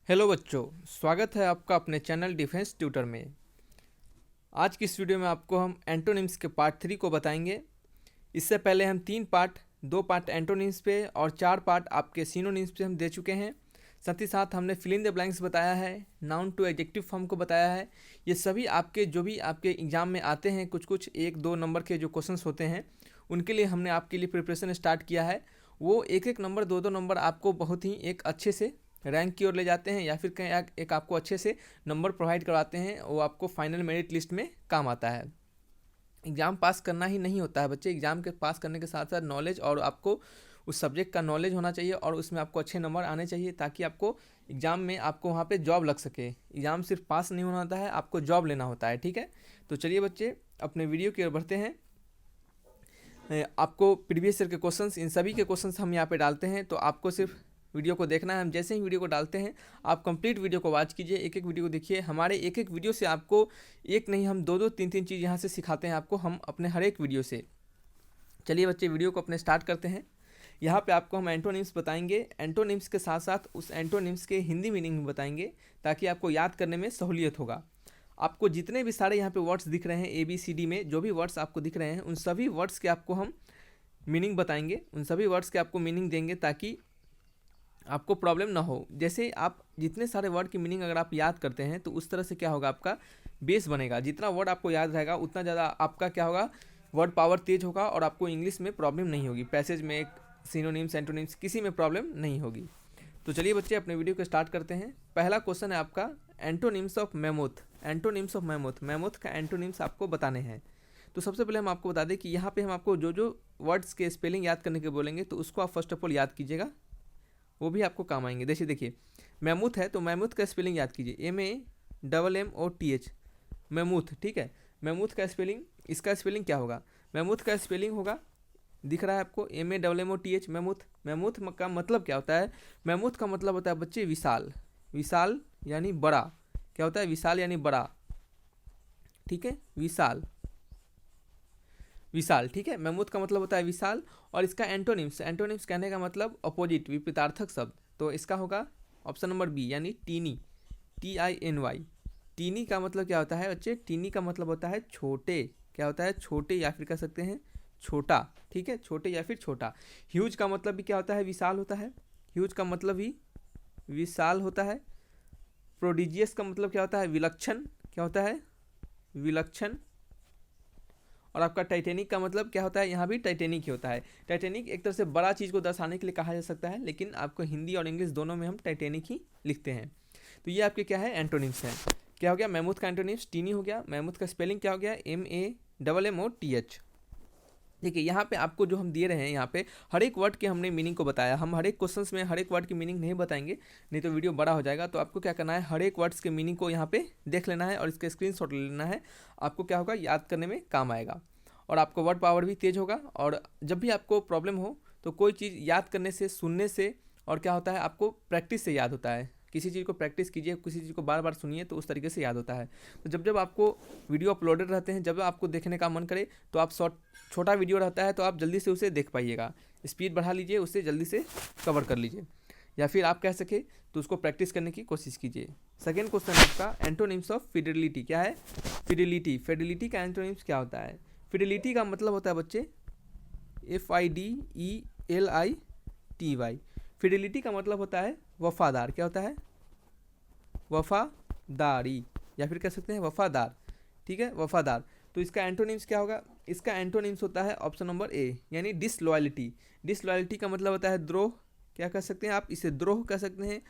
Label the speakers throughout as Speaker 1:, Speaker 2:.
Speaker 1: Hello बच्चों, स्वागत है आपका अपने चैनल डिफेंस ट्यूटर में। आज की इस वीडियो में आपको हम एंटोनिम्स के पार्ट 3 को बताएंगे। इससे पहले हम 2 पार्ट एंटोनिम्स पे और 4 पार्ट आपके सिनोनिम्स पे हम दे चुके हैं। साथ ही साथ हमने फिल इन द ब्लैंक्स बताया है, नाउन टू एडजेक्टिव फॉर्म को बताया है। ये सभी आपके जो भी आपके एग्जाम में आते हैं, कुछ कुछ 1-2 नंबर के जो क्वेश्चंस होते हैं, उनके लिए हमने आपके लिए प्रिपरेशन स्टार्ट किया है। वो एक एक नंबर 2-2 नंबर आपको बहुत ही एक अच्छे से रैंक की ओर ले जाते हैं, या फिर कहीं एक आपको अच्छे से नंबर प्रोवाइड करवाते हैं। वो आपको फाइनल मेरिट लिस्ट में काम आता है। एग्ज़ाम पास करना ही नहीं होता है बच्चे, एग्ज़ाम के पास करने के साथ साथ नॉलेज और आपको उस सब्जेक्ट का नॉलेज होना चाहिए और उसमें आपको अच्छे नंबर आने चाहिए, ताकि आपको एग्ज़ाम में आपको वहाँ पे जॉब लग सके। एग्ज़ाम सिर्फ पास नहीं होना होता है, आपको जॉब लेना होता है। ठीक है, तो चलिए बच्चे अपने वीडियो की ओर बढ़ते हैं। आपको प्रीवियस ईयर के क्वेश्चंस, इन सभी के क्वेश्चंस हम यहाँ पे डालते हैं, तो आपको सिर्फ वीडियो को देखना है। हम जैसे ही वीडियो को डालते हैं, आप कंप्लीट वीडियो को वॉच कीजिए, एक एक वीडियो को देखिए। हमारे एक एक वीडियो से आपको एक नहीं, हम 2-2 3-3 चीज़ यहाँ से सिखाते हैं आपको, हम अपने हर एक वीडियो से। चलिए बच्चे वीडियो को अपने स्टार्ट करते हैं। यहाँ पे आपको हम एंटोनिम्स बताएंगे, एंटोनिम्स के साथ साथ उस एंटोनिम्स के हिंदी मीनिंग भी बताएंगे, ताकि आपको याद करने में सहूलियत होगा। आपको जितने भी सारे यहाँ पे वर्ड्स दिख रहे हैं ABCD में, जो भी वर्ड्स आपको दिख रहे हैं, उन सभी वर्ड्स के आपको हम मीनिंग बताएंगे, उन सभी वर्ड्स के आपको मीनिंग देंगे, ताकि आपको प्रॉब्लम ना हो। जैसे आप जितने सारे वर्ड की मीनिंग अगर आप याद करते हैं, तो उस तरह से क्या होगा, आपका बेस बनेगा। जितना वर्ड आपको याद रहेगा, उतना ज़्यादा आपका क्या होगा, वर्ड पावर तेज होगा और आपको इंग्लिश में प्रॉब्लम नहीं होगी। पैसेज में, सिनोनिम्स, एंटोनिम्स, किसी में प्रॉब्लम नहीं होगी। तो चलिए बच्चे अपने वीडियो को स्टार्ट करते हैं। पहला क्वेश्चन है आपका antonyms of mammoth. Antonyms of mammoth, mammoth का एंटोनिम्स आपको बताने हैं। तो सबसे पहले हम आपको बता दें कि यहाँ पे हम आपको जो जो वर्ड्स के स्पेलिंग याद करने के बोलेंगे, तो उसको आप फर्स्ट ऑफ ऑल याद कीजिएगा, वो भी आपको काम आएंगे। देखिए मैमूथ है, तो मैमूथ का स्पेलिंग याद कीजिए, MAMMOTH, मैमूथ। ठीक है, मैमूथ का स्पेलिंग, इसका स्पेलिंग क्या होगा, मैमूथ का स्पेलिंग होगा, दिख रहा है आपको, MAMMOTH, मैमूथ। मैमूथ का मतलब क्या होता है, मैमूथ का मतलब होता है बच्चे विशाल। विशाल यानी बड़ा, क्या होता है, विशाल यानी बड़ा। ठीक है, विशाल, विशाल। ठीक है, मैमूथ का मतलब होता है विशाल। और इसका एंटोनिम्स, एंटोनिम्स कहने का मतलब अपोजिट, विपरीतार्थक शब्द, तो इसका होगा ऑप्शन नंबर बी, यानी टीनी, TINY। टीनी का मतलब क्या होता है बच्चे, टीनी का मतलब होता है छोटे, क्या होता है, छोटे, या फिर कह सकते हैं छोटा। ठीक है, छोटे या फिर छोटा। ह्यूज का मतलब भी क्या होता है, विशाल होता है। ह्यूज का मतलब भी विशाल होता है। प्रोडिजियस का मतलब क्या होता है, विलक्षण, क्या होता है, विलक्षण। और आपका टाइटेनिक का मतलब क्या होता है, यहाँ भी टाइटेनिक ही होता है। टाइटेनिक एक तरह से बड़ा चीज़ को दर्शाने के लिए कहा जा सकता है, लेकिन आपको हिंदी और इंग्लिश दोनों में हम टाइटेनिक ही लिखते हैं। तो ये आपके क्या है, एंटोनिम्स हैं। क्या हो गया, मैमूथ का एंटोनिम्स टीनी हो गया। मैमूथ का स्पेलिंग क्या हो गया, MAMMOTH। देखिए यहाँ पे आपको जो हम दिए रहे हैं, यहाँ पे हर एक वर्ड के हमने मीनिंग को बताया। हम हर एक क्वेश्चंस में हर एक वर्ड की मीनिंग नहीं बताएंगे, नहीं तो वीडियो बड़ा हो जाएगा। तो आपको क्या करना है, हर एक वर्ड्स के मीनिंग को यहाँ पे देख लेना है और इसके स्क्रीनशॉट ले लेना है। आपको क्या होगा, याद करने में काम आएगा और आपको वर्ड पावर भी तेज होगा। और जब भी आपको प्रॉब्लम हो, तो कोई चीज़ याद करने से, सुनने से, और क्या होता है, आपको प्रैक्टिस से याद होता है। किसी चीज़ को प्रैक्टिस कीजिए, किसी चीज़ को बार बार सुनिए, तो उस तरीके से याद होता है। तो जब जब आपको वीडियो अपलोडेड रहते हैं, जब आपको देखने का मन करे, तो आप छोटा वीडियो रहता है, तो आप जल्दी से उसे देख पाइएगा। स्पीड बढ़ा लीजिए, उससे जल्दी से कवर कर लीजिए, या फिर आप कह सके तो उसको प्रैक्टिस करने की कोशिश कीजिए। सेकेंड क्वेश्चन है आपका एंटोनिम्स ऑफ फिडेलिटी। क्या है, फिडेलिटी। फिडेलिटी का एंटोनिम्स क्या होता है, फिडेलिटी का मतलब होता है बच्चे FIDELITY। फिडेलिटी का मतलब होता है वफादार, क्या होता है, वफादारी, या फिर कह सकते हैं वफादार। ठीक है, वफादार। तो इसका एंटोनिम्स क्या होगा, इसका एंटोनिम्स होता है ऑप्शन नंबर ए, यानी डिसलॉयलिटी। डिसलॉयलिटी का मतलब होता है द्रोह, क्या कह सकते हैं आप, इसे द्रोह कह सकते हैं।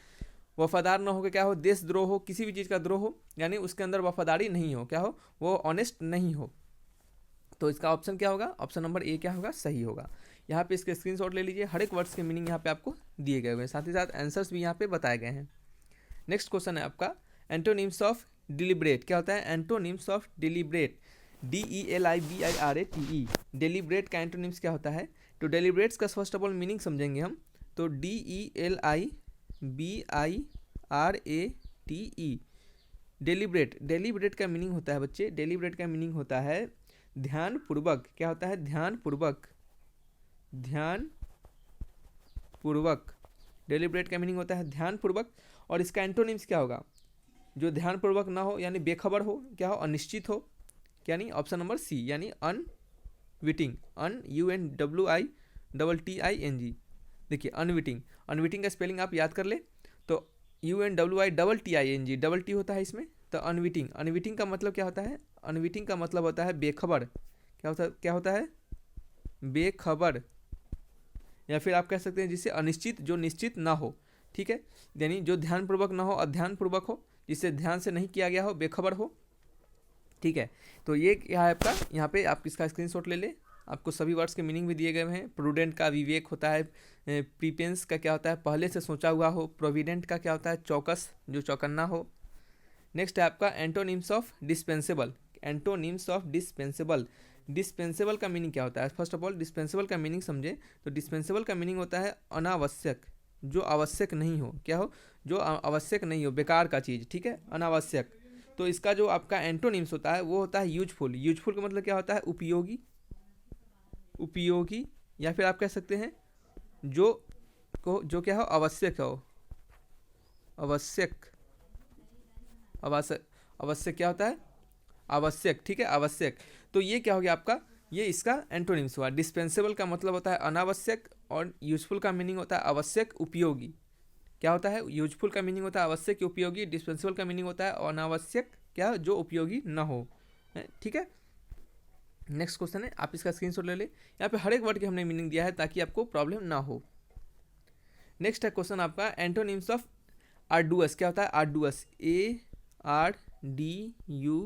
Speaker 1: वफादार ना हो के क्या हो, देशद्रोह हो, किसी भी चीज़ का द्रोह हो, यानी उसके अंदर वफादारी नहीं हो, क्या हो, वो ऑनेस्ट नहीं हो। तो इसका ऑप्शन क्या होगा, ऑप्शन नंबर ए क्या होगा, सही होगा। यहाँ पे इसके स्क्रीनशॉट ले लीजिए, हर एक वर्ड्स के मीनिंग यहाँ पे आपको दिए गए हुए हैं, साथ ही साथ आंसर्स भी यहाँ पे बताए गए हैं। नेक्स्ट क्वेश्चन है आपका एंटोनिम्स ऑफ डिलिब्रेट। क्या होता है, एंटोनिम्स ऑफ डिलिब्रेट, DELIBRATE। डिलिब्रेट का एंटोनिम्स क्या होता है, तो डेलिब्रेट्स का फर्स्ट ऑफ ऑल मीनिंग समझेंगे हम। तो DELIBRATE, डेलिब्रेट। डेलिब्रेट का मीनिंग होता है बच्चे, डेलिब्रेट का मीनिंग होता है ध्यान पूर्वक। क्या होता है, ध्यान पूर्वक, ध्यान पूर्वक। डेलिब्रेट का मीनिंग होता है ध्यानपूर्वक, और इसका एंटोनिम्स क्या होगा, जो ध्यानपूर्वक ना हो यानी बेखबर हो, क्या हो, अनिश्चित हो, यानी ऑप्शन नंबर सी यानी अनविटिंग, UNWITTING। देखिए अनविटिंग, अनविटिंग का स्पेलिंग आप याद कर ले तो UNWITTING, डबल टी होता है इसमें, तो अनविटिंग, अनविटिंग का मतलब क्या होता है, अनविटिंग का मतलब होता है बेखबर, क्या होता है बेखबर, या फिर आप कह सकते हैं जिससे अनिश्चित, जो निश्चित ना हो, ठीक है, यानी जो ध्यानपूर्वक ना हो, अध्यानपूर्वक हो, जिससे ध्यान से नहीं किया गया हो, बेखबर हो, ठीक है। तो ये क्या है आपका, यहाँ पे आप इसका स्क्रीनशॉट ले ले, आपको सभी वर्ड्स के मीनिंग भी दिए गए हैं। प्रूडेंट का विवेक होता है, प्रीपेंस का क्या होता है पहले से सोचा हुआ हो, प्रोविडेंट का क्या होता है चौकस, जो चौकन्ना हो। नेक्स्ट है आपका antonyms of dispensable, antonyms of dispensable, dispensable का मीनिंग क्या होता है, फर्स्ट ऑफ ऑल डिस्पेंसेबल का मीनिंग समझे, तो डिस्पेंसेबल का मीनिंग होता है अनावश्यक, जो आवश्यक नहीं हो, क्या हो, जो आवश्यक नहीं हो, बेकार का चीज़, ठीक है, अनावश्यक। तो इसका जो आपका एंटोनिम्स होता है वो होता है यूजफुल, यूजफुल का मतलब क्या होता है उपयोगी, उपयोगी, या फिर आप कह सकते हैं जो क्या हो आवश्यक हो, आवश्यक, आवश्यक, आवश्यक क्या होता है आवश्यक, ठीक है, आवश्यक। तो ये क्या हो गया आपका, ये इसका एंटोनिम्स हुआ। डिस्पेंसेबल का मतलब होता है अनावश्यक, और यूजफुल का मीनिंग होता है आवश्यक उपयोगी, क्या होता है, यूजफुल का मीनिंग होता है आवश्यक उपयोगी, डिस्पेंसेबल का मीनिंग होता है अनावश्यक, क्या जो उपयोगी ना हो, ठीक है। नेक्स्ट क्वेश्चन है, आप इसका स्क्रीनशॉट ले ले, यहाँ पे हर एक वर्ड की हमने मीनिंग दिया है ताकि आपको प्रॉब्लम ना हो। नेक्स्ट है क्वेश्चन आपका एंटोनिम्स ऑफ आर्डुअस, क्या होता है आर्डुअस, ARDUOUS,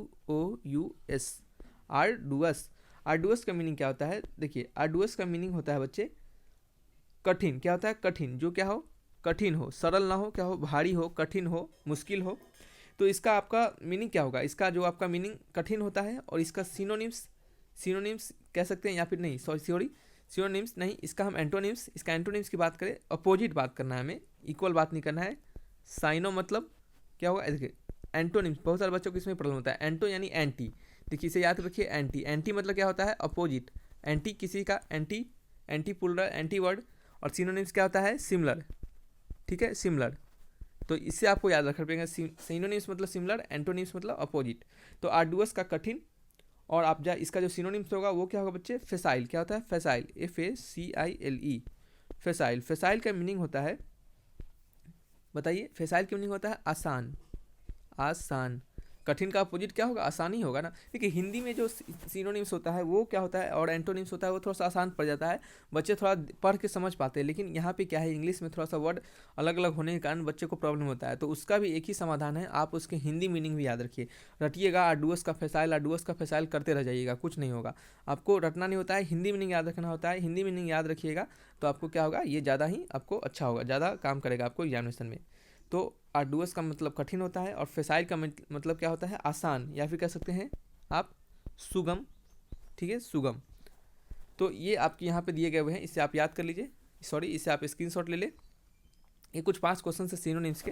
Speaker 1: आर्डुअस, आर्डुअस का मीनिंग क्या होता है, देखिए आर्डुअस का मीनिंग होता है बच्चे कठिन, क्या होता है कठिन, जो क्या हो कठिन हो, सरल ना हो, क्या हो भारी हो, कठिन हो, मुश्किल हो। तो इसका आपका मीनिंग क्या होगा, इसका जो आपका मीनिंग कठिन होता है, और इसका सिनोनिम्स, सिनोनिम्स कह सकते हैं या फिर नहीं, सॉरी सिनोनिम्स नहीं, इसका हम एंटोनिम्स, इसका एंटोनिम्स की बात करें, अपोजिट बात करना है हमें, इक्वल बात नहीं करना है। साइनो मतलब क्या होगा, देखिए एंटोनिम्स, बहुत सारे बच्चों को इसमें प्रॉब्लम होता है, एंटो यानी एंटी, देखिए इसे याद रखिए, एंटी, एंटी मतलब क्या होता है अपोजिट, एंटी किसी का, anti, anti puller, anti word, और सिनोनिम्स क्या होता है सिमिलर, ठीक है सिमिलर। तो इससे आपको याद रखना पड़ेगा, सिनोनिम्स मतलब सिमिलर, एंटोनिम्स मतलब अपोजिट। तो आर्डुअस का कठिन, और आप जा इसका जो सिनोनिम्स होगा वो क्या होगा बच्चे फेसाइल, क्या होता है फेसाइल, FACILE, फेसाइल, फेसाइल का मीनिंग होता है, बताइए फेसाइल का मीनिंग होता है आसान, आसान, कठिन का अपोजिट क्या होगा आसानी होगा ना। देखिए हिंदी में जो सिनोनिम्स होता है वो क्या होता है और एंटोनिम्स होता है वो थोड़ा सा आसान पड़ जाता है, बच्चे थोड़ा पढ़ के समझ पाते हैं, लेकिन यहाँ पे क्या है इंग्लिश में थोड़ा सा वर्ड अलग अलग होने के कारण बच्चे को प्रॉब्लम होता है। तो उसका भी एक ही समाधान है, आप उसके हिंदी मीनिंग भी याद रखिए, रटिएगा आर्डुअस का फेसाइल, आर्डुअस का फेसाइल करते रह जाइएगा, कुछ नहीं होगा, आपको रटना नहीं होता है, हिंदी मीनिंग याद रखना होता है, हिंदी मीनिंग याद रखिएगा तो आपको क्या होगा ये ज़्यादा ही आपको अच्छा होगा, ज़्यादा काम करेगा आपको एग्जामिनेशन में। तो आर्डुअस का मतलब कठिन होता है, और फेसाइल का मतलब क्या होता है आसान, या फिर कह सकते हैं आप सुगम, ठीक है सुगम। तो ये आपके यहाँ पे दिए गए हुए हैं, इसे आप याद कर लीजिए, सॉरी इसे आप स्क्रीनशॉट ले ले। ये कुछ 5 क्वेश्चन है सिनोनिम्स के,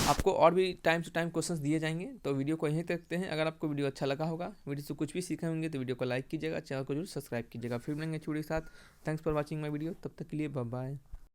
Speaker 1: आपको और भी टाइम टू टाइम क्वेश्चंस दिए जाएंगे। तो वीडियो को यहीं तक रखते हैं, अगर आपको वीडियो अच्छा लगा होगा, वीडियो से कुछ भी सीखे होंगे तो वीडियो को लाइक कीजिएगा, चैनल को जरूर सब्सक्राइब कीजिएगा। फिर मिलेंगे वीडियो के साथ, thanks for watching my video, तब तक के लिए बाय बाय।